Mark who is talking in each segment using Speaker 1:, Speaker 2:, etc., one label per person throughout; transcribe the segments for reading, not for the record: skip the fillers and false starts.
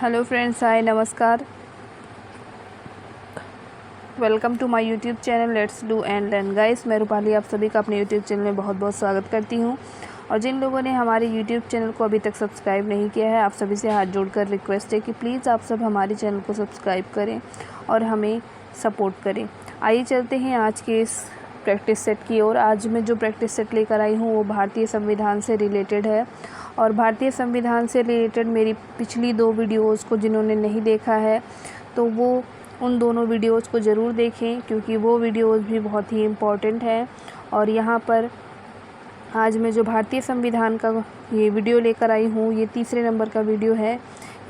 Speaker 1: Hello friends, hi, नमस्कार। Welcome to my YouTube channel let's do and learn. Guys, मैं रूपाली आप सभी का अपने यूट्यूब चैनल में बहुत बहुत स्वागत करती हूं। और जिन लोगों ने हमारे यूट्यूब चैनल को अभी तक सब्सक्राइब नहीं किया है, आप सभी से हाथ जोड़कर रिक्वेस्ट है कि प्लीज़ आप सब हमारे चैनल को सब्सक्राइब करें और हमें सपोर्ट करें। आइए चलते हैं आज के इस प्रैक्टिस सेट की ओर। आज मैं जो प्रैक्टिस सेट लेकर आई हूँ वो भारतीय संविधान से रिलेटेड है। और भारतीय संविधान से रिलेटेड मेरी पिछली 2 वीडियोज़ को जिन्होंने नहीं देखा है तो वो उन दोनों वीडियोज़ को ज़रूर देखें, क्योंकि वो वीडियोज़ भी बहुत ही इम्पॉर्टेंट हैं। और यहाँ पर आज मैं जो भारतीय संविधान का ये वीडियो लेकर आई हूँ, ये तीसरे नंबर का वीडियो है,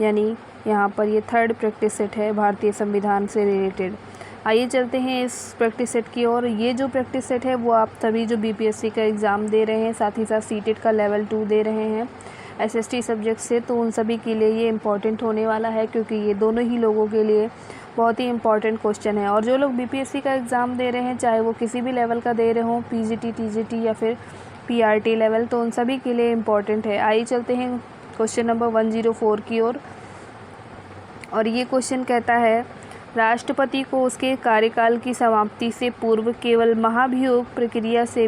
Speaker 1: यानी यहाँ पर ये 3rd प्रैक्टिस सेट है भारतीय संविधान से रिलेटेड। आइए चलते हैं इस प्रैक्टिस सेट की ओर। ये जो प्रैक्टिस सेट है वो आप सभी जो बीपीएससी का एग्ज़ाम दे रहे हैं, साथ ही साथ सीटेट का लेवल 2 दे रहे हैं एसएसटी सब्जेक्ट से, तो उन सभी के लिए ये इम्पॉर्टेंट होने वाला है, क्योंकि ये दोनों ही लोगों के लिए बहुत ही इम्पॉर्टेंट क्वेश्चन है। और जो लोग बीपीएससी का एग्ज़ाम दे रहे हैं, चाहे वो किसी भी लेवल का दे रहे हों, पीजीटी, टीजीटी या फिर पीआरटी लेवल, तो उन सभी के लिए इम्पॉर्टेंट है। आइए चलते हैं क्वेश्चन नंबर 104 की ओर। और ये क्वेश्चन कहता है, राष्ट्रपति को उसके कार्यकाल की समाप्ति से पूर्व केवल महाभियोग प्रक्रिया से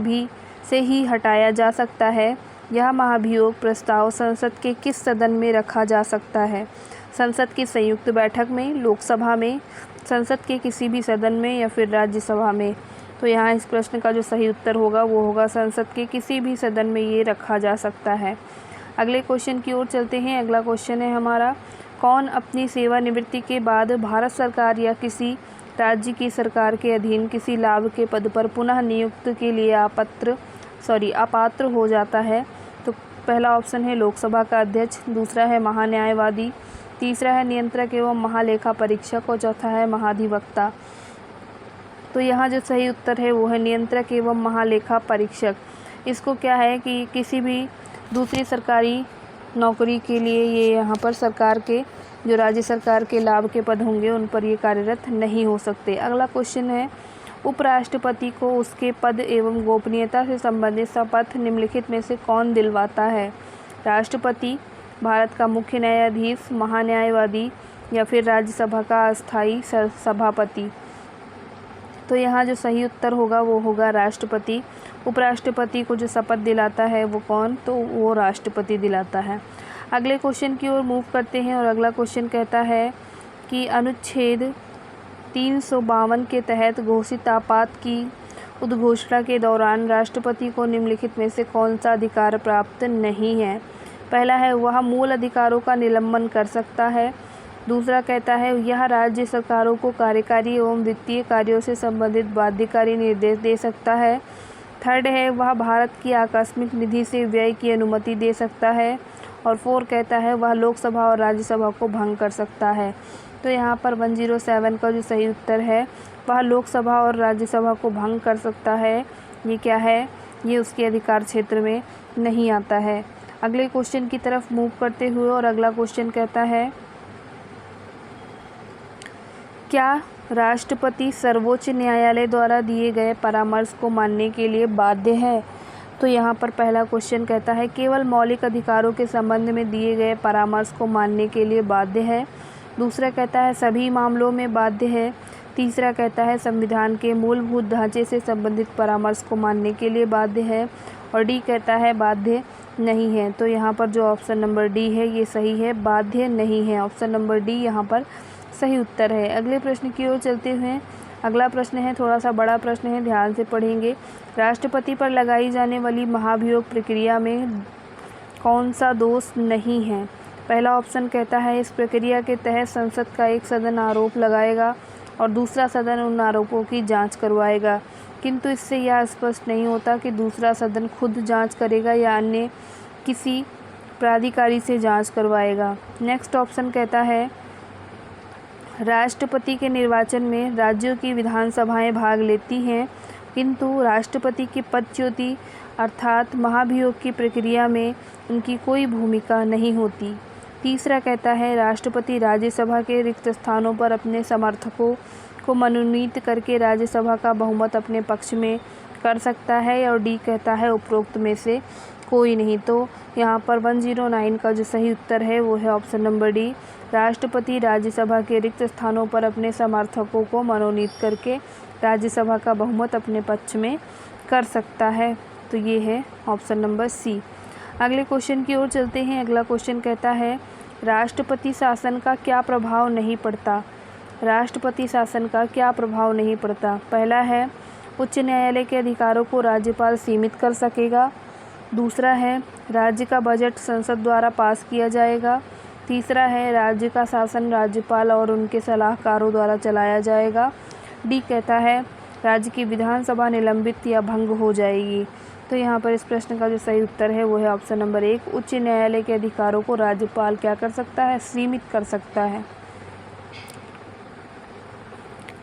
Speaker 1: ही हटाया जा सकता है। यह महाभियोग प्रस्ताव संसद के किस सदन में रखा जा सकता है? संसद की संयुक्त बैठक में, लोकसभा में, संसद के किसी भी सदन में या फिर राज्यसभा में? तो यहाँ इस प्रश्न का जो सही उत्तर होगा वो होगा संसद के किसी भी सदन में ये रखा जा सकता है। अगले क्वेश्चन की ओर चलते हैं। अगला क्वेश्चन है हमारा, कौन अपनी सेवानिवृत्ति के बाद भारत सरकार या किसी राज्य की सरकार के अधीन किसी लाभ के पद पर पुनः नियुक्त के लिए अपात्र हो जाता है? तो पहला ऑप्शन है लोकसभा का अध्यक्ष, दूसरा है महान्यायवादी, तीसरा है नियंत्रक एवं महालेखा परीक्षक और चौथा है महाधिवक्ता। तो यहाँ जो सही उत्तर है वो है नियंत्रक एवं महालेखा परीक्षक। इसको क्या है कि किसी भी दूसरी सरकारी नौकरी के लिए ये यहाँ पर सरकार के जो राज्य सरकार के लाभ के पद होंगे उन पर ये कार्यरत नहीं हो सकते। अगला क्वेश्चन है, उपराष्ट्रपति को उसके पद एवं गोपनीयता से संबंधित शपथ निम्नलिखित में से कौन दिलवाता है? राष्ट्रपति, भारत का मुख्य न्यायाधीश, महान्यायवादी या फिर राज्यसभा का अस्थायी सभापति? तो यहाँ जो सही उत्तर होगा वो होगा राष्ट्रपति। उपराष्ट्रपति को जो शपथ दिलाता है वो कौन? तो वो राष्ट्रपति दिलाता है। अगले क्वेश्चन की ओर मूव करते हैं। और अगला क्वेश्चन कहता है कि अनुच्छेद 352 के तहत घोषित आपात की उद्घोषणा के दौरान राष्ट्रपति को निम्नलिखित में से कौन सा अधिकार प्राप्त नहीं है? पहला है वह मूल अधिकारों का निलंबन कर सकता है, दूसरा कहता है यह राज्य सरकारों को कार्यकारी एवं वित्तीय कार्यों से संबंधित बाध्यकारी निर्देश दे सकता है, थर्ड है वह भारत की आकस्मिक निधि से व्यय की अनुमति दे सकता है, और 4 कहता है वह लोकसभा और राज्यसभा को भंग कर सकता है। तो यहाँ पर 107 का जो सही उत्तर है वह लोकसभा और राज्यसभा को भंग कर सकता है। ये क्या है? ये उसके अधिकार क्षेत्र में नहीं आता है। अगले क्वेश्चन की तरफ मूव करते हुए, और अगला क्वेश्चन कहता है, क्या राष्ट्रपति सर्वोच्च न्यायालय द्वारा दिए गए परामर्श को मानने के लिए बाध्य है? तो यहाँ पर पहला क्वेश्चन कहता है केवल मौलिक अधिकारों के संबंध में दिए गए परामर्श को मानने के लिए बाध्य है, दूसरा कहता है सभी मामलों में बाध्य है, तीसरा कहता है संविधान के मूलभूत ढांचे से संबंधित परामर्श को मानने के लिए बाध्य है, और डी कहता है बाध्य नहीं है। तो यहाँ पर जो ऑप्शन नंबर डी है ये सही है, बाध्य नहीं है। ऑप्शन नंबर डी यहाँ पर सही उत्तर है। अगले प्रश्न की ओर चलते हुए, अगला प्रश्न है थोड़ा सा बड़ा प्रश्न है, ध्यान से पढ़ेंगे। राष्ट्रपति पर लगाई जाने वाली महाभियोग प्रक्रिया में कौन सा दोष नहीं है? पहला ऑप्शन कहता है इस प्रक्रिया के तहत संसद का एक सदन आरोप लगाएगा और दूसरा सदन उन आरोपों की जांच करवाएगा, किंतु इससे यह स्पष्ट नहीं होता कि दूसरा सदन खुद जांच करेगा या अन्य किसी प्राधिकारी से जांच करवाएगा। नेक्स्ट ऑप्शन कहता है राष्ट्रपति के निर्वाचन में राज्यों की विधानसभाएं भाग लेती हैं, किंतु राष्ट्रपति की पदच्युति अर्थात महाभियोग की प्रक्रिया में उनकी कोई भूमिका नहीं होती। तीसरा कहता है राष्ट्रपति राज्यसभा के रिक्त स्थानों पर अपने समर्थकों को मनोनीत करके राज्यसभा का बहुमत अपने पक्ष में कर सकता है, और डी कहता है उपरोक्त में से कोई नहीं। तो यहाँ पर 109 का जो सही उत्तर है वो है ऑप्शन नंबर डी। राष्ट्रपति राज्यसभा के रिक्त स्थानों पर अपने समर्थकों को मनोनीत करके राज्यसभा का बहुमत अपने पक्ष में कर सकता है। तो ये है ऑप्शन नंबर सी। अगले क्वेश्चन की ओर चलते हैं। अगला क्वेश्चन कहता है राष्ट्रपति शासन का क्या प्रभाव नहीं पड़ता। राष्ट्रपति शासन का क्या प्रभाव नहीं पड़ता। पहला है उच्च न्यायालय के अधिकारों को राज्यपाल सीमित कर सकेगा। दूसरा है राज्य का बजट संसद द्वारा पास किया जाएगा। तीसरा है राज्य का शासन राज्यपाल और उनके सलाहकारों द्वारा चलाया जाएगा। डी कहता है राज्य की विधानसभा निलंबित या भंग हो जाएगी। तो यहाँ पर इस प्रश्न का जो सही उत्तर है वो है ऑप्शन नंबर 1। उच्च न्यायालय के अधिकारों को राज्यपाल क्या कर सकता है, सीमित कर सकता है।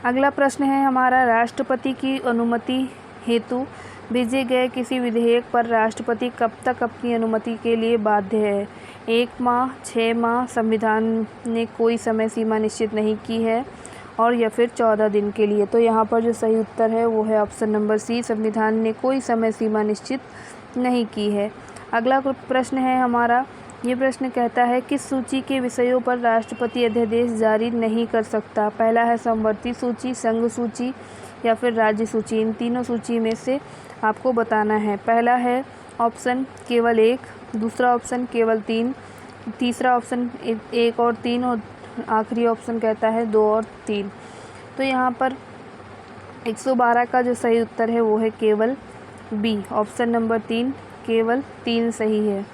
Speaker 1: अगला प्रश्न है हमारा राष्ट्रपति की अनुमति हेतु भेजे गए किसी विधेयक पर राष्ट्रपति कब तक अपनी अनुमति के लिए बाध्य है। 1 माह, 6 माह, संविधान ने कोई समय सीमा निश्चित नहीं की है, और या फिर 14 दिन के लिए। तो यहाँ पर जो सही उत्तर है वो है ऑप्शन नंबर सी। संविधान ने कोई समय सीमा निश्चित नहीं की है। अगला प्रश्न है हमारा, ये प्रश्न कहता है किस सूची के विषयों पर राष्ट्रपति अध्यादेश जारी नहीं कर सकता। पहला है समवर्ती सूची, संघ सूची या फिर राज्य सूची। इन तीनों सूची में से आपको बताना है। पहला है ऑप्शन केवल 1, दूसरा ऑप्शन केवल 3, तीसरा ऑप्शन 1 और 3, और आखिरी ऑप्शन कहता है 2 और 3। तो यहाँ पर 112 का जो सही उत्तर है वो है केवल बी, ऑप्शन नंबर 3, केवल 3 सही है।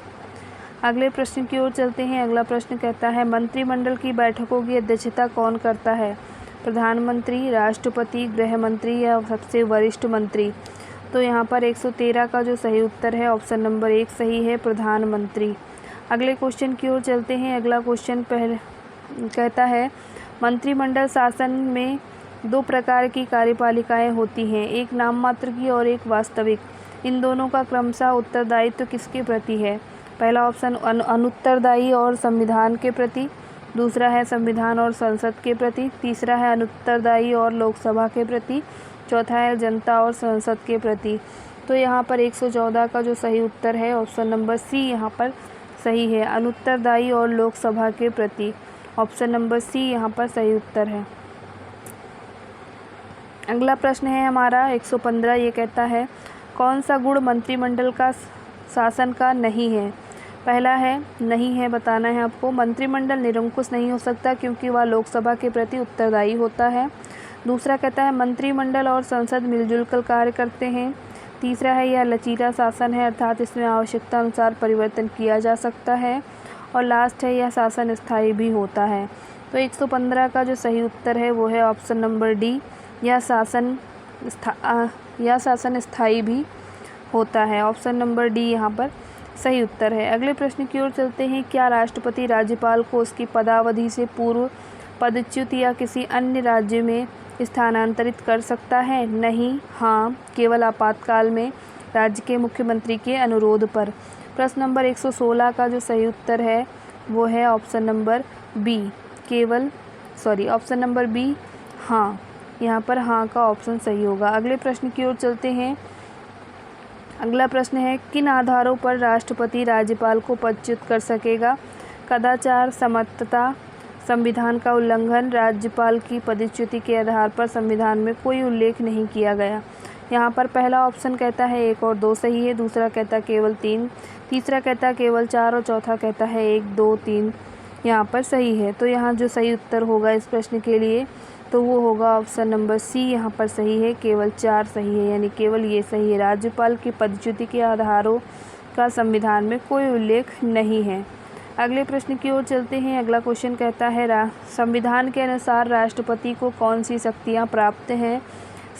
Speaker 1: अगले प्रश्न की ओर चलते हैं। अगला प्रश्न कहता है मंत्रिमंडल की बैठकों की अध्यक्षता कौन करता है। प्रधानमंत्री, राष्ट्रपति, गृह मंत्री या सबसे वरिष्ठ मंत्री। तो यहाँ पर 113 का जो सही उत्तर है ऑप्शन नंबर 1 सही है, प्रधानमंत्री। अगले क्वेश्चन की ओर चलते हैं। अगला क्वेश्चन कहता है मंत्रिमंडल शासन में 2 प्रकार की कार्यपालिकाएं होती हैं, एक नाम मात्र की और एक वास्तविक। इन दोनों का क्रमशः उत्तरदायित्व किसके प्रति है। पहला ऑप्शन अनुत्तरदायी और संविधान के प्रति, दूसरा है संविधान और संसद के प्रति, तीसरा है अनुत्तरदायी और लोकसभा के प्रति, चौथा है जनता और संसद के प्रति। तो यहाँ पर 114 का जो सही उत्तर है ऑप्शन नंबर सी यहाँ पर सही है, अनुत्तरदायी और लोकसभा के प्रति। ऑप्शन नंबर सी यहाँ पर सही उत्तर है। अगला प्रश्न है हमारा 115। ये कहता है कौन सा गुण मंत्रिमंडल का शासन का नहीं है। पहला है नहीं है, बताना है आपको। मंत्रिमंडल निरंकुश नहीं हो सकता क्योंकि वह लोकसभा के प्रति उत्तरदायी होता है। दूसरा कहता है मंत्रिमंडल और संसद मिलजुल कर कार्य करते हैं। तीसरा है यह लचीला शासन है, अर्थात इसमें आवश्यकता अनुसार परिवर्तन किया जा सकता है। और लास्ट है यह शासन स्थायी भी होता है। तो 115 का जो सही उत्तर है वो है ऑप्शन नंबर डी, यह शासन स्थायी भी होता है। ऑप्शन नंबर डी यहाँ पर सही उत्तर है। अगले प्रश्न की ओर चलते हैं। क्या राष्ट्रपति राज्यपाल को उसकी पदावधि से पूर्व पदच्युत या किसी अन्य राज्य में स्थानांतरित कर सकता है। नहीं, हाँ, केवल आपातकाल में राज्य के मुख्यमंत्री के अनुरोध पर। प्रश्न नंबर 116 का जो सही उत्तर है वो है option number B, option number B, हाँ। यहाँ पर हाँ का ऑप्शन सही होगा। अगले प्रश्न की ओर चलते हैं। अगला प्रश्न है किन आधारों पर राष्ट्रपति राज्यपाल को पदच्युत कर सकेगा। कदाचार, समर्थता, संविधान का उल्लंघन। राज्यपाल की पदच्युति के आधार पर संविधान में कोई उल्लेख नहीं किया गया। यहाँ पर पहला ऑप्शन कहता है 1 और 2 सही है, दूसरा कहता है केवल 3, तीसरा कहता है केवल 4 और चौथा कहता है 1, 2, 3 यहाँ पर सही है। तो यहाँ जो सही उत्तर होगा इस प्रश्न के लिए तो वो होगा ऑप्शन नंबर सी, यहाँ पर सही है, केवल 4 सही है, यानी केवल ये सही है। राज्यपाल की पदच्युति के आधारों का संविधान में कोई उल्लेख नहीं है। अगले प्रश्न की ओर चलते हैं। अगला क्वेश्चन कहता है संविधान के अनुसार राष्ट्रपति को कौन सी शक्तियाँ प्राप्त हैं।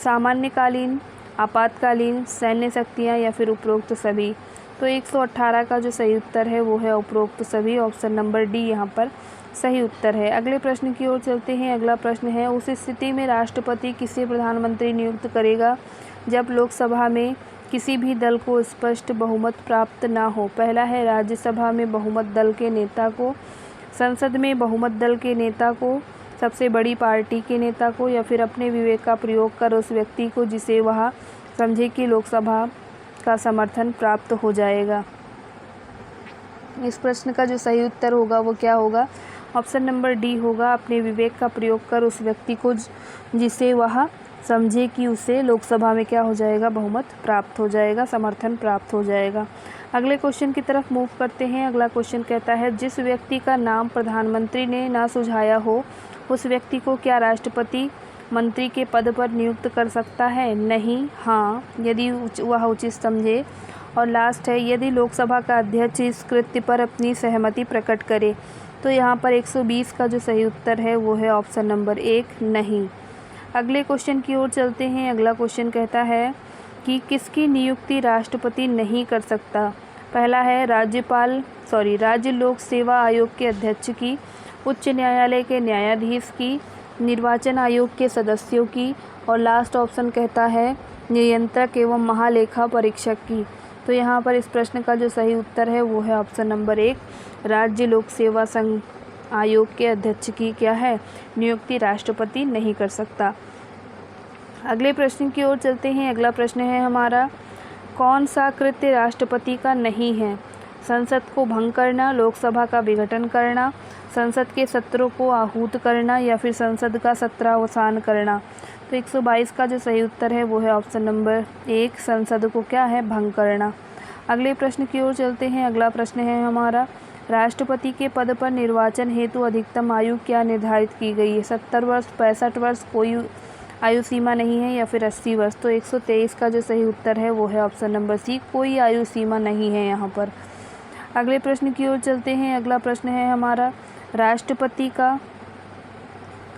Speaker 1: सामान्यकालीन, आपातकालीन, सैन्य शक्तियाँ या फिर उपरोक्त सभी। तो 118 का जो सही उत्तर है वो है उपरोक्त सभी। ऑप्शन नंबर डी यहाँ पर सही उत्तर है। अगले प्रश्न की ओर चलते हैं। अगला प्रश्न है उस स्थिति में राष्ट्रपति किसे प्रधानमंत्री नियुक्त करेगा जब लोकसभा में किसी भी दल को स्पष्ट बहुमत प्राप्त ना हो। पहला है राज्यसभा में बहुमत दल के नेता को, संसद में बहुमत दल के नेता को, सबसे बड़ी पार्टी के नेता को, या फिर अपने विवेक का प्रयोग कर उस व्यक्ति को जिसे वह समझे कि लोकसभा का समर्थन प्राप्त हो जाएगा। इस प्रश्न का जो सही उत्तर होगा वो क्या होगा? ऑप्शन नंबर डी होगा। अपने विवेक का प्रयोग कर उस व्यक्ति को जिसे वह समझे कि उसे लोकसभा में क्या हो जाएगा, बहुमत प्राप्त हो जाएगा, समर्थन प्राप्त हो जाएगा। अगले क्वेश्चन की तरफ मूव करते हैं। अगला क्वेश्चन कहता है, जिस व्यक्ति का नाम प्रधानमंत्री ने ना सुझाया हो उस व्यक्ति को क्या राष्ट्रपति मंत्री के पद पर नियुक्त कर सकता है? नहीं, हाँ, यदि वह उचित समझे। और लास्ट है, यदि लोकसभा का अध्यक्ष इस कृत्य पर अपनी सहमति प्रकट करे। तो यहाँ पर 120 का जो सही उत्तर है वो है ऑप्शन नंबर 1, नहीं। अगले क्वेश्चन की ओर चलते हैं। अगला क्वेश्चन कहता है कि किसकी नियुक्ति राष्ट्रपति नहीं कर सकता? पहला है राज्य लोक सेवा आयोग के अध्यक्ष की, उच्च न्यायालय के न्यायाधीश की, निर्वाचन आयोग के सदस्यों की, और लास्ट ऑप्शन कहता है नियंत्रक एवं महालेखा परीक्षक की। तो यहाँ पर इस प्रश्न का जो सही उत्तर है वो है ऑप्शन नंबर 1, राज्य लोक सेवा संघ आयोग के अध्यक्ष की क्या है, नियुक्ति राष्ट्रपति नहीं कर सकता। अगले प्रश्न की ओर चलते हैं। अगला प्रश्न है हमारा, कौन सा कृत्य राष्ट्रपति का नहीं है? संसद को भंग करना, लोकसभा का विघटन करना, संसद के सत्रों को आहूत करना, या फिर संसद का सत्रावसान करना। तो 122 का जो सही उत्तर है वो है ऑप्शन नंबर 1, संसद को क्या है, भंग करना। अगले प्रश्न की ओर चलते हैं। अगला प्रश्न है हमारा, राष्ट्रपति के पद पर निर्वाचन हेतु अधिकतम आयु क्या निर्धारित की गई है? 70 वर्ष, 65 वर्ष, कोई आयु सीमा नहीं है, या फिर 80 वर्ष। तो 123 का जो सही उत्तर है वो है ऑप्शन नंबर सी, कोई आयु सीमा नहीं है यहाँ पर। अगले प्रश्न की ओर चलते हैं। अगला प्रश्न है हमारा, राष्ट्रपति का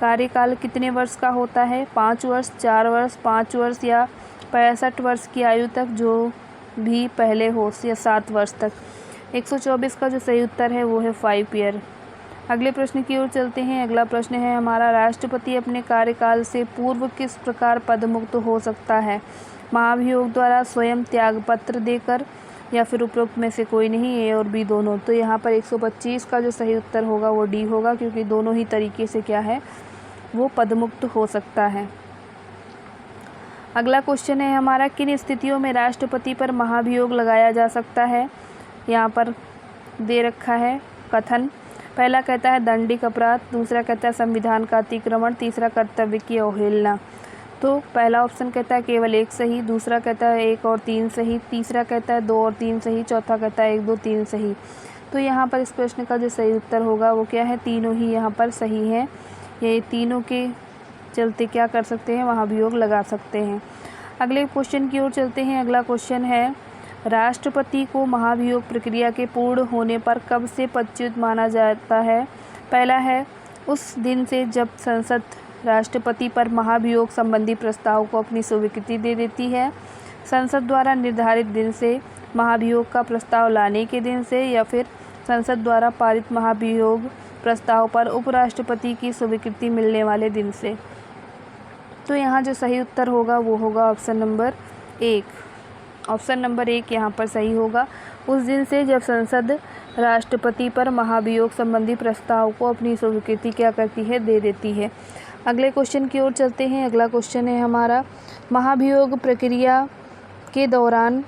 Speaker 1: कार्यकाल कितने वर्ष का होता है? 5 वर्ष, 4 वर्ष, 5 वर्ष, या 65 वर्ष की आयु तक, जो भी पहले हो, या 7 वर्ष तक। 124 का जो सही उत्तर है वो है 5 ईयर। अगले प्रश्न की ओर चलते हैं। अगला प्रश्न है हमारा, राष्ट्रपति अपने कार्यकाल से पूर्व किस प्रकार पदमुक्त हो सकता है? महाभियोग द्वारा, स्वयं त्यागपत्र देकर, या फिर उपरोक्त में से कोई नहीं, ए और बी दोनों। तो यहाँ पर 125 का जो सही उत्तर होगा वो डी होगा, क्योंकि दोनों ही तरीके से क्या है, वो पदमुक्त हो सकता है। अगला क्वेश्चन है हमारा, किन स्थितियों में राष्ट्रपति पर महाभियोग लगाया जा सकता है? यहाँ पर दे रखा है कथन। पहला कहता है दंडिक अपराध, दूसरा कहता है संविधान का अतिक्रमण, तीसरा कर्तव्य की अवहेलना। तो पहला ऑप्शन कहता है केवल 1 सही, दूसरा कहता है 1 और 3 सही, तीसरा कहता है 2 और 3 सही, चौथा कहता है 1, 2, 3 सही। तो यहाँ पर इस प्रश्न का जो सही उत्तर होगा वो क्या है, तीनों ही यहाँ पर सही है। ये तीनों के चलते क्या कर सकते हैं, महाभियोग लगा सकते हैं। अगले क्वेश्चन की ओर चलते हैं। अगला क्वेश्चन है, राष्ट्रपति को महाभियोग प्रक्रिया के पूर्ण होने पर कब से पदच्युत माना जाता है? पहला है उस दिन से जब संसद राष्ट्रपति पर महाभियोग संबंधी प्रस्ताव को अपनी स्वीकृति दे देती है, संसद द्वारा निर्धारित दिन से, महाभियोग का प्रस्ताव लाने के दिन से, या फिर संसद द्वारा पारित महाभियोग प्रस्ताव पर उपराष्ट्रपति की स्वीकृति मिलने वाले दिन से। तो यहाँ जो सही उत्तर होगा वो होगा ऑप्शन नंबर 1। ऑप्शन नंबर 1 यहाँ पर सही होगा, उस दिन से जब संसद राष्ट्रपति पर महाभियोग संबंधी प्रस्ताव को अपनी स्वीकृति क्या करती है, दे देती है। अगले क्वेश्चन की ओर चलते हैं। अगला क्वेश्चन है हमारा, महाभियोग प्रक्रिया के दौरान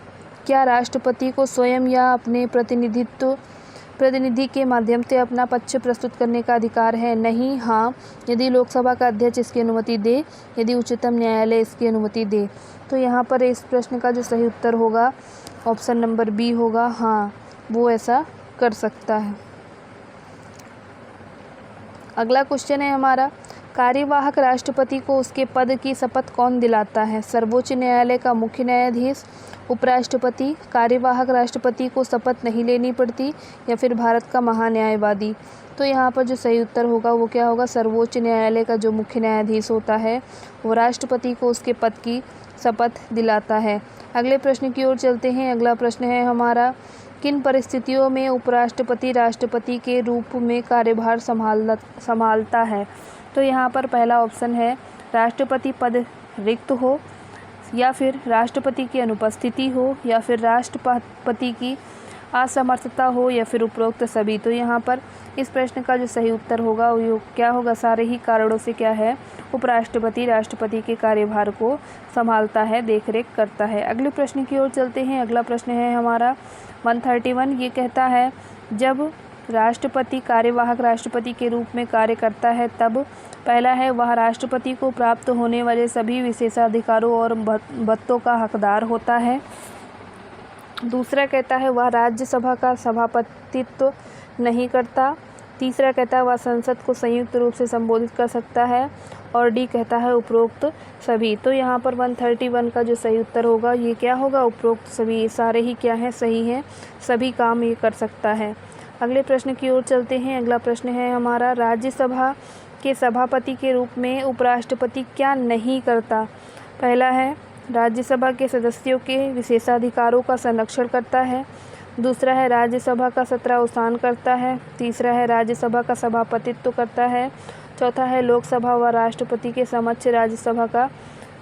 Speaker 1: क्या राष्ट्रपति को स्वयं या अपने प्रतिनिधि के माध्यम से अपना पक्ष प्रस्तुत करने का अधिकार है? नहीं, हाँ, यदि लोकसभा का अध्यक्ष इसकी अनुमति दे, यदि उच्चतम न्यायालय इसकी अनुमति दे। तो यहाँ पर इस प्रश्न का जो सही उत्तर होगा ऑप्शन नंबर बी होगा, हाँ, वो ऐसा कर सकता है। अगला क्वेश्चन है हमारा, कार्यवाहक राष्ट्रपति को उसके पद की शपथ कौन दिलाता है? सर्वोच्च न्यायालय का मुख्य न्यायाधीश, उपराष्ट्रपति, कार्यवाहक राष्ट्रपति को शपथ नहीं लेनी पड़ती, या फिर भारत का महान्यायवादी। तो यहाँ पर जो सही उत्तर होगा वो क्या होगा, सर्वोच्च न्यायालय का जो मुख्य न्यायाधीश होता है वो राष्ट्रपति को उसके पद की शपथ दिलाता है। अगले प्रश्न की ओर चलते हैं। अगला प्रश्न है हमारा, किन परिस्थितियों में उपराष्ट्रपति राष्ट्रपति के रूप में कार्यभार संभालता है? तो यहाँ पर पहला ऑप्शन है राष्ट्रपति पद रिक्त हो, या फिर राष्ट्रपति की अनुपस्थिति हो, या फिर राष्ट्रपति की असमर्थता हो, या फिर उपरोक्त सभी। तो यहाँ पर इस प्रश्न का जो सही उत्तर होगा वो क्या होगा, सारे ही कारणों से क्या है, उपराष्ट्रपति राष्ट्रपति के कार्यभार को संभालता है, देखरेख करता है। अगले प्रश्न की ओर चलते हैं। अगला प्रश्न है हमारा 131, ये कहता है जब राष्ट्रपति कार्यवाहक राष्ट्रपति के रूप में कार्य करता है तब। पहला है वह राष्ट्रपति को प्राप्त होने वाले सभी विशेषाधिकारों और भत्तों का हकदार होता है। दूसरा कहता है वह राज्यसभा का सभापतित्व नहीं करता। तीसरा कहता है वह संसद को संयुक्त रूप से संबोधित कर सकता है। और डी कहता है उपरोक्त सभी। तो यहाँ पर 131 का जो सही उत्तर होगा ये क्या होगा, उपरोक्त सभी। ये सारे ही क्या हैं, सही हैं, सभी काम ये कर सकता है। अगले प्रश्न की ओर चलते हैं। अगला प्रश्न है हमारा, राज्यसभा के सभापति के रूप में उपराष्ट्रपति क्या नहीं करता। पहला है राज्यसभा के सदस्यों के विशेषाधिकारों का संरक्षण करता है। दूसरा है राज्यसभा का सत्रावसान करता है। तीसरा है राज्यसभा का सभापतित्व करता है। चौथा है लोकसभा व राष्ट्रपति के समक्ष राज्यसभा का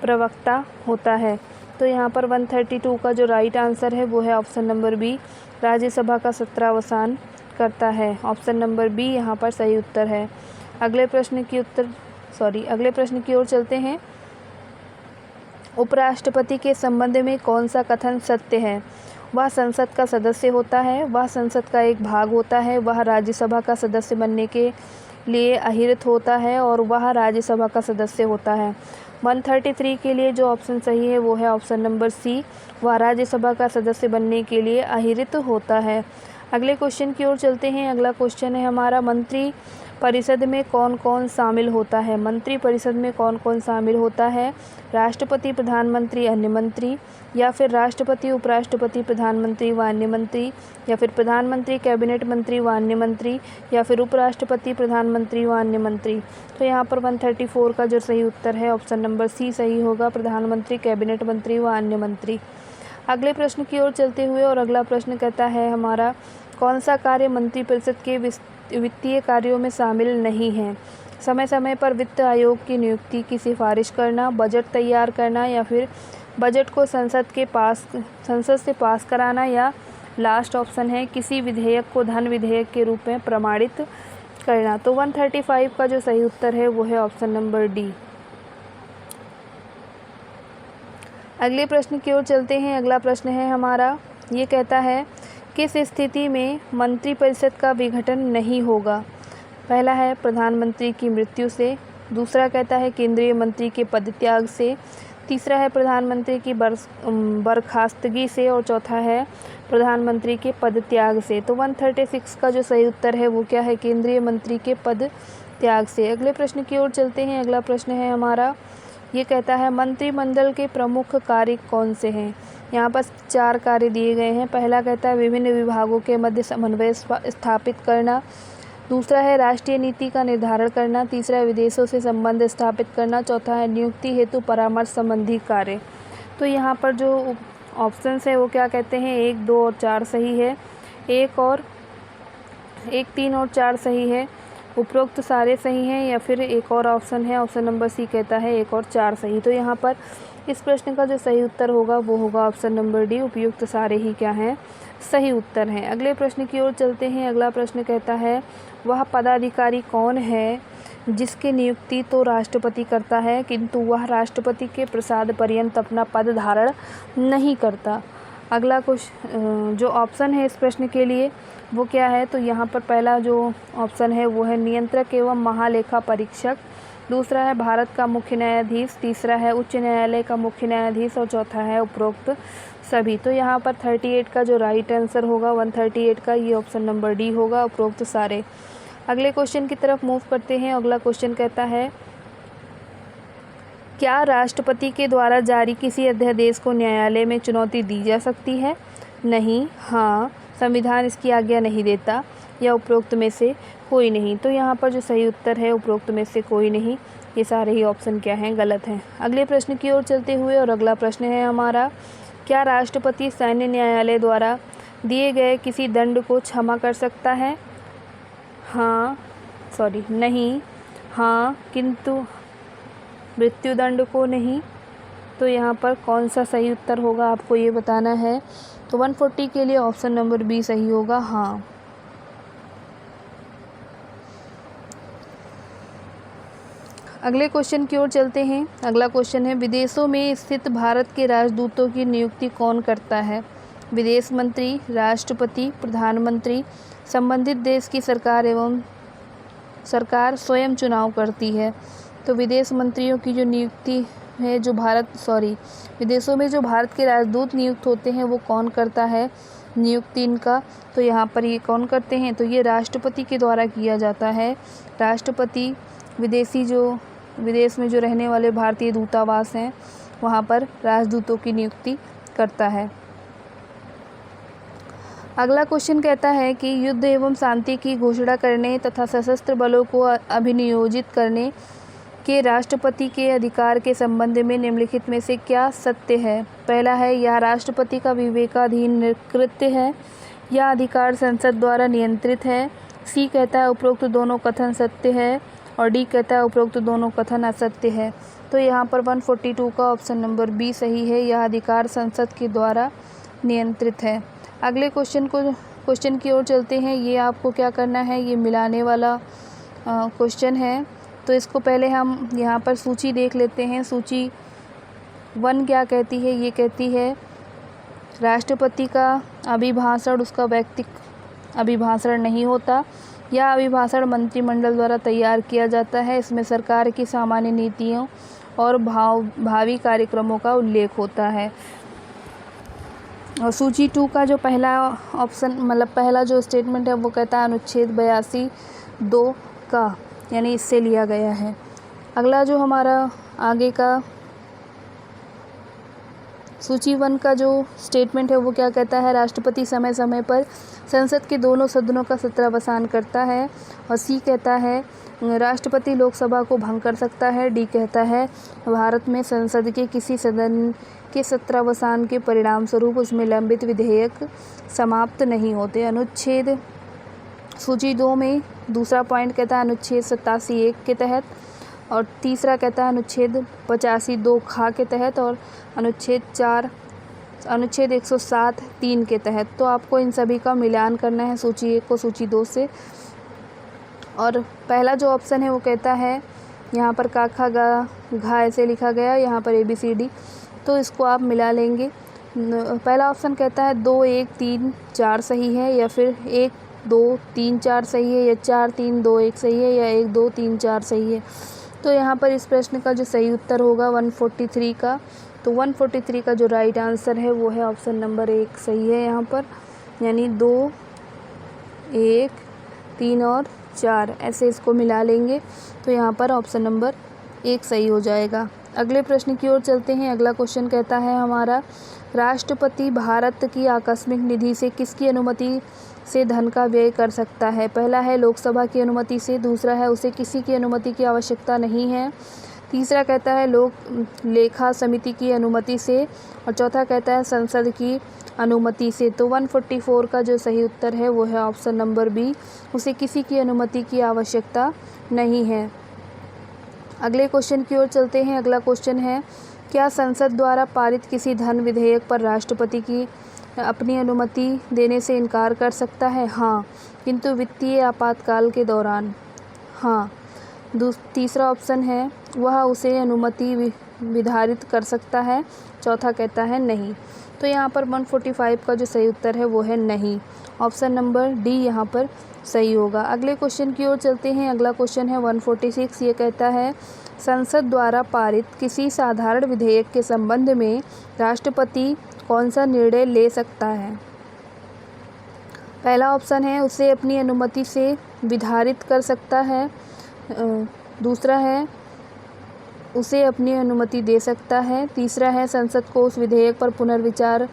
Speaker 1: प्रवक्ता होता है। तो यहाँ पर 132 का जो राइट आंसर है वो है ऑप्शन नंबर बी, राज्यसभा का सत्रावसान करता है। ऑप्शन नंबर बी यहाँ पर सही उत्तर है। अगले प्रश्न की ओर चलते हैं। उपराष्ट्रपति के संबंध में कौन सा कथन सत्य है। वह संसद का सदस्य होता है, वह संसद का एक भाग होता है, वह राज्यसभा का सदस्य बनने के लिए अहिर्त होता है और वह राज्यसभा का सदस्य होता है। 133 के लिए जो ऑप्शन सही है वो है ऑप्शन नंबर सी, वह राज्यसभा का सदस्य बनने के लिए अहिर्त होता है। अगले क्वेश्चन की ओर चलते हैं। अगला क्वेश्चन है हमारा, मंत्री परिषद में कौन कौन शामिल होता है। मंत्री परिषद में कौन कौन शामिल होता है। राष्ट्रपति, प्रधानमंत्री, अन्य मंत्री, या फिर राष्ट्रपति, उपराष्ट्रपति, प्रधानमंत्री व अन्य मंत्री, या फिर प्रधानमंत्री, कैबिनेट मंत्री व अन्य मंत्री, या फिर उपराष्ट्रपति, प्रधानमंत्री व अन्य मंत्री। तो यहाँ पर 134 का जो सही उत्तर है ऑप्शन नंबर सी सही होगा, प्रधानमंत्री, कैबिनेट मंत्री व अन्य मंत्री। अगले प्रश्न की ओर चलते हुए और अगला प्रश्न कहता है हमारा, कौन सा कार्य मंत्रिपरिषद के वित्तीय कार्यों में शामिल नहीं है। समय समय पर वित्त आयोग की नियुक्ति की सिफारिश करना, बजट तैयार करना, या फिर बजट को संसद से पास कराना, या लास्ट ऑप्शन है किसी विधेयक को धन विधेयक के रूप में प्रमाणित करना। तो 135 का जो सही उत्तर है वो है ऑप्शन नंबर डी। अगले प्रश्न की ओर चलते हैं। अगला प्रश्न है हमारा, ये कहता है किस स्थिति में मंत्रिपरिषद का विघटन नहीं होगा। पहला है प्रधानमंत्री की मृत्यु से। दूसरा कहता है केंद्रीय मंत्री के पदत्याग से। तीसरा है प्रधानमंत्री की बर्खास्तगी से। और चौथा है प्रधानमंत्री के पदत्याग से। तो 136 का जो सही उत्तर है वो क्या है, केंद्रीय मंत्री के पद त्याग से। अगले प्रश्न की ओर चलते हैं। अगला प्रश्न है हमारा, ये कहता है मंत्रिमंडल के प्रमुख कार्य कौन से हैं। यहाँ पर 4 कार्य दिए गए हैं। पहला कहता है विभिन्न विभागों के मध्य समन्वय स्थापित करना। दूसरा है राष्ट्रीय नीति का निर्धारण करना। तीसरा है विदेशों से संबंध स्थापित करना। चौथा है नियुक्ति हेतु परामर्श संबंधी कार्य। तो यहाँ पर जो ऑप्शंस है वो क्या कहते हैं, 1, 2 और 4 सही है। 1, 3 और 4 सही है। उपरोक्त सारे सही हैं, या फिर एक और ऑप्शन है, ऑप्शन नंबर सी कहता है 1 और 4 सही। तो यहाँ पर इस प्रश्न का जो सही उत्तर होगा वो होगा ऑप्शन नंबर डी, उपयुक्त सारे ही क्या हैं, सही उत्तर हैं। अगले प्रश्न की ओर चलते हैं। अगला प्रश्न कहता है वह पदाधिकारी कौन है जिसकी नियुक्ति तो राष्ट्रपति करता है किंतु वह राष्ट्रपति के प्रसाद पर्यंत अपना पद धारण नहीं करता। अगला जो ऑप्शन है इस प्रश्न के लिए वो क्या है, तो यहाँ पर पहला जो ऑप्शन है वो है नियंत्रक एवं महालेखा परीक्षक। दूसरा है भारत का मुख्य न्यायाधीश। तीसरा है उच्च न्यायालय का मुख्य न्यायाधीश। और चौथा है उपरोक्त सभी। तो यहाँ पर 38 का जो राइट आंसर होगा 138 का, ये ऑप्शन नंबर डी होगा, उपरोक्त सारे। अगले क्वेश्चन की तरफ मूव करते हैं। अगला क्वेश्चन कहता है क्या राष्ट्रपति के द्वारा जारी किसी अध्यादेश को न्यायालय में चुनौती दी जा सकती है। नहीं, हाँ, संविधान इसकी आज्ञा नहीं देता, या उपरोक्त में से कोई नहीं। तो यहाँ पर जो सही उत्तर है उपरोक्त में से कोई नहीं, ये सारे ही ऑप्शन क्या हैं, गलत हैं। अगले प्रश्न की ओर चलते हुए और अगला प्रश्न है हमारा, क्या राष्ट्रपति सैन्य न्यायालय द्वारा दिए गए किसी दंड को क्षमा कर सकता है। नहीं, हाँ, किंतु मृत्युदंड को नहीं। तो यहाँ पर कौन सा सही उत्तर होगा आपको ये बताना है। तो 140 के लिए ऑप्शन नंबर बी सही होगा, हाँ। अगले क्वेश्चन की ओर चलते हैं। अगला क्वेश्चन है विदेशों में स्थित भारत के राजदूतों की नियुक्ति कौन करता है। विदेश मंत्री, राष्ट्रपति, प्रधानमंत्री। संबंधित देश की सरकार स्वयं चुनाव करती है। तो विदेश मंत्रियों की जो नियुक्ति है, विदेशों में जो भारत के राजदूत नियुक्त होते हैं वो कौन करता है नियुक्ति इनका? तो यहाँ पर ये कौन करते हैं? तो ये राष्ट्रपति के द्वारा किया जाता है। राष्ट्रपति विदेश में जो रहने वाले भारतीय दूतावास हैं वहाँ पर राजदूतों की नियुक्ति करता है। अगला क्वेश्चन कहता है कि युद्ध एवं शांति की घोषणा करने तथा सशस्त्र बलों को अभिनियोजित करने के राष्ट्रपति के अधिकार के संबंध में निम्नलिखित में से क्या सत्य है? पहला है, यह राष्ट्रपति का विवेकाधीन कृत्य है। यह अधिकार संसद द्वारा नियंत्रित है। सी कहता है उपरोक्त दोनों कथन सत्य है और डी कहता है उपरोक्त दोनों कथन असत्य है। तो यहाँ पर 142 का ऑप्शन नंबर बी सही है। यह अधिकार संसद के द्वारा नियंत्रित है। अगले क्वेश्चन की ओर चलते हैं। ये आपको क्या करना है, ये मिलाने वाला क्वेश्चन है। तो इसको पहले हम यहाँ पर सूची देख लेते हैं। सूची 1 क्या कहती है? ये कहती है राष्ट्रपति का अभिभाषण उसका व्यक्तिक अभिभाषण नहीं होता। यह अभिभाषण मंत्रिमंडल द्वारा तैयार किया जाता है। इसमें सरकार की सामान्य नीतियों और भावी कार्यक्रमों का उल्लेख होता है। और सूची 2 का जो पहला ऑप्शन पहला जो स्टेटमेंट है वो कहता है अनुच्छेद 82(2) का, यानी इससे लिया गया है। अगला जो हमारा आगे का सूची 1 का जो स्टेटमेंट है वो क्या कहता है? राष्ट्रपति समय समय पर संसद के दोनों सदनों का सत्रावसान करता है। और सी कहता है राष्ट्रपति लोकसभा को भंग कर सकता है। डी कहता है भारत में संसद के किसी सदन के सत्रावसान के परिणाम स्वरूप उसमें लंबित विधेयक समाप्त नहीं होते। अनुच्छेद सूची 2 में दूसरा पॉइंट कहता है अनुच्छेद 87(1) के तहत, और तीसरा कहता है अनुच्छेद 85(2) खा के तहत, और अनुच्छेद 107(3) के तहत। तो आपको इन सभी का मिलान करना है सूची 1 को सूची 2 से। और पहला जो ऑप्शन है वो कहता है, यहाँ पर का खा गा घा ऐसे लिखा गया, यहाँ पर ABCD, तो इसको आप मिला लेंगे। पहला ऑप्शन कहता है 2, 1, 3, 4 सही है, या फिर 1, 2, 3, 4 सही है, या 4, 3, 2, 1 सही है, या 1, 2, 3, 4 सही है। तो यहाँ पर इस प्रश्न का जो सही उत्तर होगा 143 का। तो 143 का जो राइट आंसर है वो है ऑप्शन नंबर 1 सही है यहाँ पर, यानी 2, 1, 3 और 4 ऐसे इसको मिला लेंगे तो यहाँ पर ऑप्शन नंबर 1 सही हो जाएगा। अगले प्रश्न की ओर चलते हैं। अगला क्वेश्चन कहता है हमारा, राष्ट्रपति भारत की आकस्मिक निधि से किसकी अनुमति से धन का व्यय कर सकता है? पहला है लोकसभा की अनुमति से, दूसरा है उसे किसी की अनुमति की आवश्यकता नहीं है, तीसरा कहता है लोक लेखा समिति की अनुमति से, और चौथा कहता है संसद की अनुमति से। तो 144 का जो सही उत्तर है वो है ऑप्शन नंबर बी, उसे किसी की अनुमति की आवश्यकता नहीं है। अगले क्वेश्चन की ओर चलते हैं। अगला क्वेश्चन है, क्या संसद द्वारा पारित किसी धन विधेयक पर राष्ट्रपति की अपनी अनुमति देने से इनकार कर सकता है? हाँ, किंतु वित्तीय आपातकाल के दौरान। हाँ। तीसरा ऑप्शन है वह उसे अनुमति विधारित कर सकता है, चौथा कहता है नहीं। तो यहाँ पर 145 का जो सही उत्तर है वो है नहीं, ऑप्शन नंबर डी यहाँ पर सही होगा। अगले क्वेश्चन की ओर चलते हैं। अगला क्वेश्चन है 146, ये कहता है संसद द्वारा पारित किसी साधारण विधेयक के संबंध में राष्ट्रपति कौन सा निर्णय ले सकता है? पहला ऑप्शन है उसे अपनी अनुमति से विधारित कर सकता है, दूसरा है उसे अपनी अनुमति दे सकता है, तीसरा है संसद को उस विधेयक पर पुनर्विचार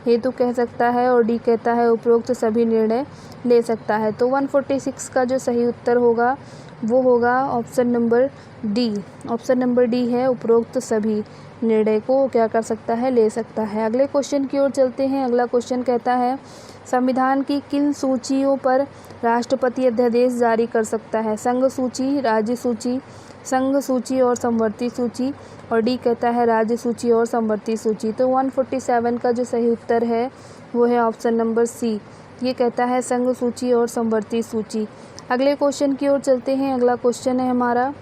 Speaker 1: हेतु कह सकता है, और डी कहता है उपरोक्त सभी निर्णय ले सकता है। तो 146 का जो सही उत्तर होगा वो होगा option number D. Option number D है, उपरोक्त सभी निर्णय को क्या कर सकता है, ले सकता है। अगले क्वेश्चन की ओर चलते हैं। अगला क्वेश्चन कहता है संविधान की किन सूचियों पर राष्ट्रपति अध्यादेश जारी कर सकता है? संघ सूची, राज्य सूची, संघ सूची और समवर्ती सूची, और डी कहता है राज्य सूची और समवर्ती सूची। तो 147 का जो सही उत्तर है वो है ऑप्शन नंबर सी, ये कहता है संघ सूची और समवर्ती सूची। अगले क्वेश्चन की ओर चलते हैं। अगला क्वेश्चन है हमारा,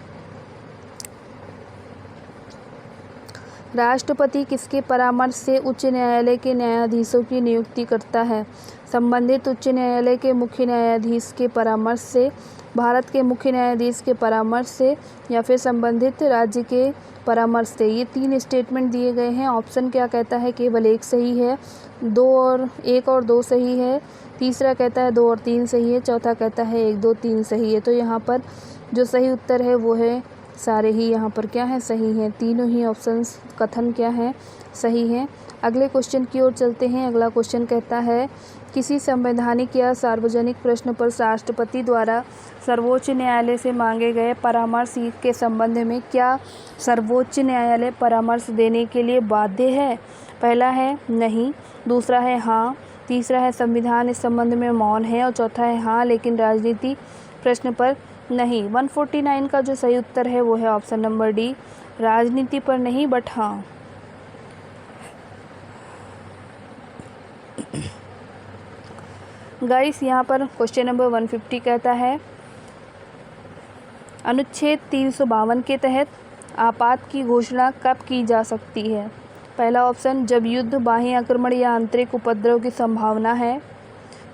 Speaker 1: राष्ट्रपति किसके परामर्श से उच्च न्यायालय के न्यायाधीशों की नियुक्ति करता है? संबंधित उच्च न्यायालय के मुख्य न्यायाधीश के परामर्श से, भारत के मुख्य न्यायाधीश के परामर्श से, या फिर संबंधित राज्य के परामर्श से। ये 3 स्टेटमेंट दिए गए हैं। ऑप्शन क्या कहता है? केवल 1 सही है, 1 और 2 सही है, तीसरा कहता है 2 और 3 सही है, चौथा कहता है 1, 2, 3 सही है। तो यहाँ पर जो सही उत्तर है वो है सारे ही यहाँ पर क्या है? सही हैं। तीनों ही ऑप्शंस कथन क्या हैं? सही हैं। अगले क्वेश्चन की ओर चलते हैं। अगला क्वेश्चन कहता है किसी संवैधानिक या सार्वजनिक प्रश्न पर राष्ट्रपति द्वारा सर्वोच्च न्यायालय से मांगे गए परामर्श के संबंध में क्या सर्वोच्च न्यायालय परामर्श देने के लिए बाध्य है? पहला है नहीं, दूसरा है हाँ, तीसरा है संविधान इस संबंध में मौन है, और चौथा है हाँ लेकिन राजनीति प्रश्न पर नहीं। 149 का जो सही उत्तर है वो है ऑप्शन नंबर डी, राजनीति पर नहीं बट हाँ। गाइस यहाँ पर क्वेश्चन नंबर 150 कहता है अनुच्छेद 352 के तहत आपात की घोषणा कब की जा सकती है? पहला ऑप्शन जब युद्ध, बाह्य आक्रमण या आंतरिक उपद्रव की संभावना है।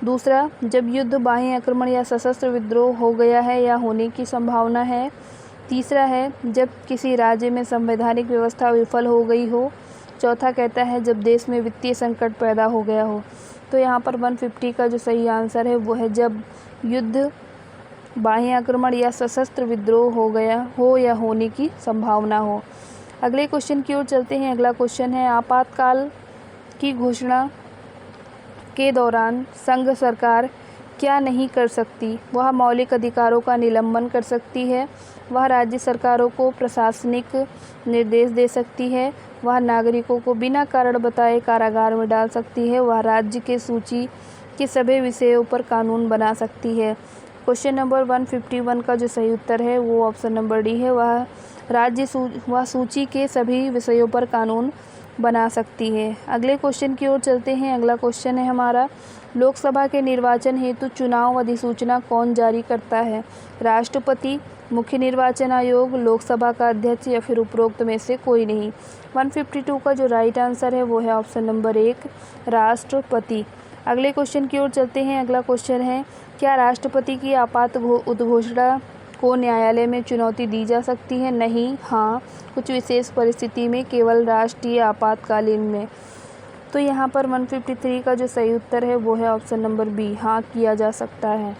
Speaker 1: दूसरा जब युद्ध, बाह्य आक्रमण या सशस्त्र विद्रोह हो गया है या होने की संभावना है। तीसरा है जब किसी राज्य में संवैधानिक व्यवस्था विफल हो गई हो। चौथा कहता है जब देश में वित्तीय संकट पैदा हो गया हो। तो यहाँ पर 150 का जो सही आंसर है वो है जब युद्ध, बाह्य आक्रमण या सशस्त्र विद्रोह हो गया हो या होने की संभावना हो। अगले क्वेश्चन की ओर चलते हैं। अगला क्वेश्चन है आपातकाल की घोषणा के दौरान संघ सरकार क्या नहीं कर सकती? वह मौलिक अधिकारों का निलंबन कर सकती है, वह राज्य सरकारों को प्रशासनिक निर्देश दे सकती है, वह नागरिकों को बिना कारण बताए कारागार में डाल सकती है, वह राज्य के सूची के सभी विषयों पर कानून बना सकती है। क्वेश्चन नंबर 151 का जो सही उत्तर है वो ऑप्शन नंबर डी है, वह सूची के सभी विषयों पर कानून बना सकती है। अगले क्वेश्चन की ओर चलते हैं। अगला क्वेश्चन है हमारा लोकसभा के निर्वाचन हेतु चुनाव अधिसूचना कौन जारी करता है? राष्ट्रपति, मुख्य निर्वाचन आयोग, लोकसभा का अध्यक्ष या फिर उपरोक्त में से कोई नहीं। 152 का जो राइट आंसर है वो है ऑप्शन नंबर 1, राष्ट्रपति। अगले क्वेश्चन की ओर चलते हैं। अगला क्वेश्चन है क्या राष्ट्रपति की आपात उद्घोषणा को न्यायालय में चुनौती दी जा सकती है? नहीं, हाँ, कुछ विशेष परिस्थिति में, केवल राष्ट्रीय आपातकालीन में। तो यहाँ पर 153 का जो सही उत्तर है वो है ऑप्शन नंबर बी, हाँ किया जा सकता है।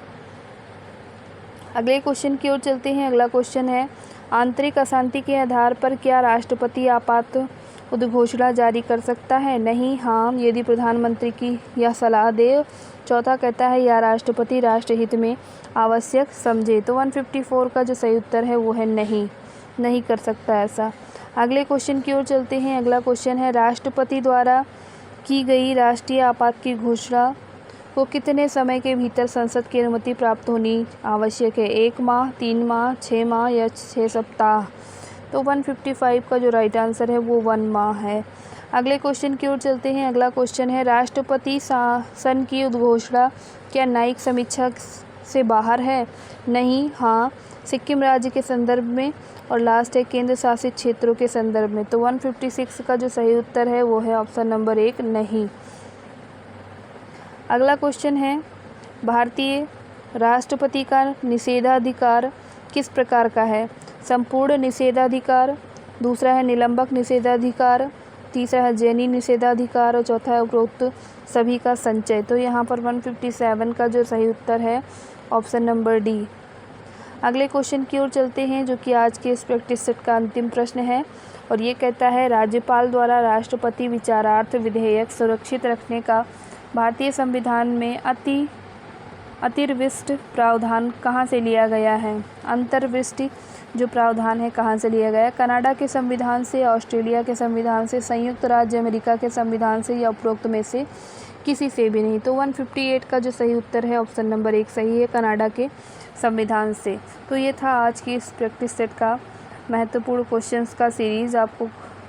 Speaker 1: अगले क्वेश्चन की ओर चलते हैं। अगला क्वेश्चन है आंतरिक अशांति के आधार पर क्या राष्ट्रपति आपात उद्घोषणा जारी कर सकता है? नहीं, हाँ, यदि प्रधानमंत्री की यह सलाह दे। चौथा कहता है या राष्ट्रपति राष्ट्रहित में आवश्यक समझे। तो 154 का जो सही उत्तर है वो है नहीं कर सकता ऐसा। अगले क्वेश्चन की ओर चलते हैं। अगला क्वेश्चन है राष्ट्रपति द्वारा की गई राष्ट्रीय आपात की घोषणा को कितने समय के भीतर संसद की अनुमति प्राप्त होनी आवश्यक है? 1 माह, 3 माह, 6 माह या 6 सप्ताह। तो 155 का जो राइट आंसर है वो 1 माह है। अगले क्वेश्चन की ओर चलते हैं। अगला क्वेश्चन है राष्ट्रपति शासन की उद्घोषणा क्या न्यायिक समीक्षा से बाहर है? नहीं, हाँ, सिक्किम राज्य के संदर्भ में, और लास्ट है केंद्र शासित क्षेत्रों के संदर्भ में। तो 156 का जो सही उत्तर है वो है ऑप्शन नंबर 1, नहीं। अगला क्वेश्चन है भारतीय राष्ट्रपति का निषेधाधिकार किस प्रकार का है? संपूर्ण निषेधाधिकार, दूसरा है निलंबक निषेधाधिकार, तीसरा है जैनी निषेधाधिकार, और चौथा है उपरोक्त सभी का संचय। तो यहाँ पर 157 का जो सही उत्तर है ऑप्शन नंबर डी। अगले क्वेश्चन की ओर चलते हैं जो कि आज के इस प्रैक्टिस सेट का अंतिम प्रश्न है, और ये कहता है राज्यपाल द्वारा राष्ट्रपति विचारार्थ विधेयक सुरक्षित रखने का भारतीय संविधान में अंतर्विष्ट प्रावधान कहाँ से लिया गया है? अंतर्विष्ट जो प्रावधान है कहाँ से लिया गया है? कनाडा के संविधान से, ऑस्ट्रेलिया के संविधान से, संयुक्त राज्य अमेरिका के संविधान से, या उपरोक्त में से किसी से भी नहीं। तो 158 का जो सही उत्तर है ऑप्शन नंबर 1 सही है, कनाडा के संविधान से। तो ये था आज की इस प्रैक्टिस सेट का महत्वपूर्ण क्वेश्चंस का सीरीज़। आपको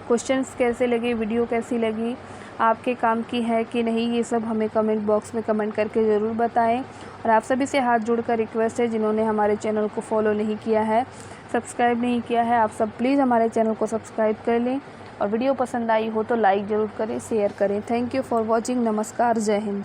Speaker 1: क्वेश्चंस कैसे लगे, वीडियो कैसी लगी, आपके काम की है कि नहीं, ये सब हमें कमेंट बॉक्स में कमेंट करके ज़रूर बताएं। और आप सभी से हाथ जोड़कर रिक्वेस्ट है, जिन्होंने हमारे चैनल को फॉलो नहीं किया है, सब्सक्राइब नहीं किया है, आप सब प्लीज़ हमारे चैनल को सब्सक्राइब कर लें और वीडियो पसंद आई हो तो लाइक ज़रूर करें, शेयर करें। Thank you for watching. नमस्कार, जय हिंद।